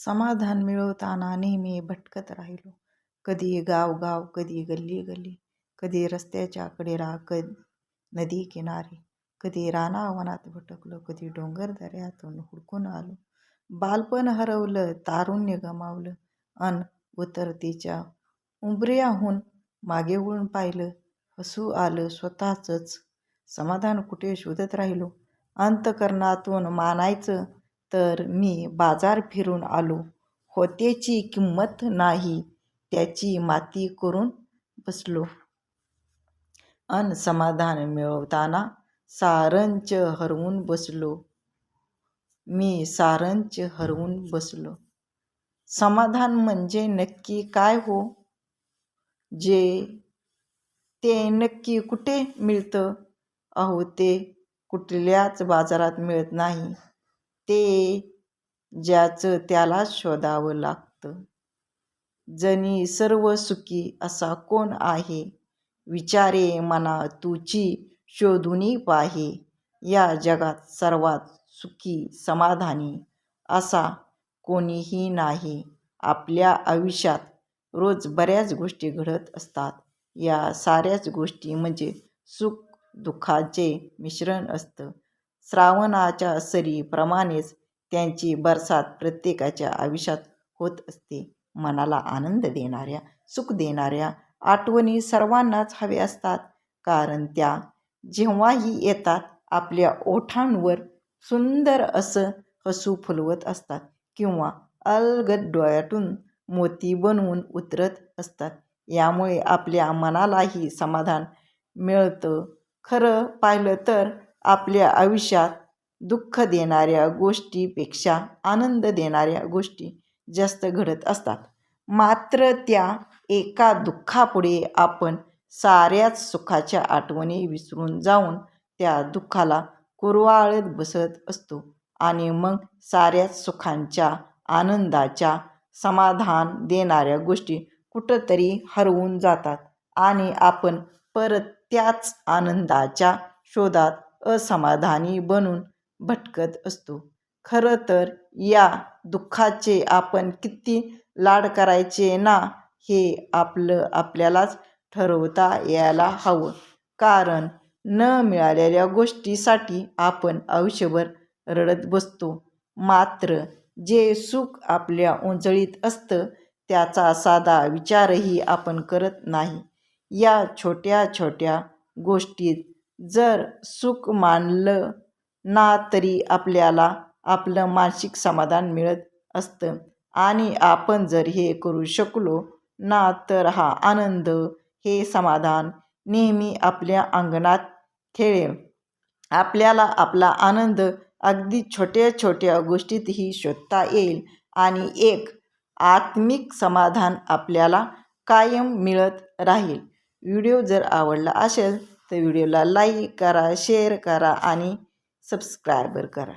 समाधान मिळवताना नेहमी भटकत राहिलो. कधी गाव कधी गल्ली गल्ली, कधी रस्त्याच्या कडेला, नदी किनारी, कधी रानावनात भटकलो, कधी डोंगर दऱ्यातून हुडकून आलो. बालपण हरवलं, तारुण्य गमावलं, अन उतरतीच्या उंबऱ्याहून मागे वळून पाहिलं. हसू आलं स्वतःचंच. समाधान कुठे शोधत राहिलो. अंतःकरणातून मानायचं तर मी बाजार फिरून आलो. होत्याची किंमत नाही त्याची माती करून बसलो. अन समाधान मिळवताना सारंच हरवून बसलो. मी सारंच हरवून बसलो. समाधान म्हणजे नक्की काय हो? ते नक्की कुठे मिळतं? अहो, ते कुठल्याच बाजारात मिळत नाही. ते ज्याचं त्यालाच शोधावं लागतं. जनी सर्व सुखी असा कोण आहे? विचारे मना तुची शोधूनी पाहे. या जगात सर्वात सुखी समाधानी असा कोणीही नाही. आपल्या आयुष्यात रोज बऱ्याच गोष्टी घडत असतात. या साऱ्याच गोष्टी म्हणजे सुख दुःखाचे मिश्रण असतं. श्रावणाच्या सरी प्रमाणेच त्यांची बरसात प्रत्येकाच्या आयुष्यात होत असते. मनाला आनंद देणाऱ्या, सुख देणाऱ्या आठवणी सर्वांनाच हव्या असतात. कारण त्या जेव्हाही येतात आपल्या ओठांवर सुंदर असं हसू फुलवत असतात किंवा अलगद डोळ्यातून मोती बनवून उतरत असतात. यामुळे आपल्या मनालाही समाधान मिळतं. खरं पाहिलं तर आपल्या आयुष्यात दुःख देणाऱ्या गोष्टीपेक्षा आनंद देणाऱ्या गोष्टी जास्त घडत असतात. मात्र त्या एका दुःखापुढे आपण साऱ्याच सुखाच्या आठवणी विसरून जाऊन त्या दुःखाला कुरवाळत बसत असतो आणि मग साऱ्याच सुखांच्या, आनंदाच्या, समाधान देणाऱ्या गोष्टी कुठंतरी हरवून जातात आणि आपण परत त्याच आनंदाच्या शोधात असमाधानी बनून भटकत असतो. खरं तर या दुःखाचे आपण किती लाड करायचे ना, हे आपल्यालाच ठरवता यायला हवं. कारण न मिळालेल्या गोष्टीसाठी आपण आयुष्यभर रडत बसतो. मात्र जे सुख आपल्या ओंजळीत असतं त्याचा साधा विचारही आपण करत नाही. या छोट्या छोट्या गोष्टीत जर सुख मानलं ना तरी आपल्याला आपलं मानसिक समाधान मिळत असतं आणि आपण जर हे करू शकलो ना तर हा आनंद, हे समाधान नेहमी आपल्या अंगणात खेळेल. आपल्याला आपला आनंद अगदी छोट्या छोट्या गोष्टीतही शोधता येईल आणि एक आत्मिक समाधान आपल्याला कायम मिळत राहील. व्हिडिओ जर आवडला असेल तर व्हिडिओला लाईक करा, शेअर करा आणि सबस्क्राईब करा.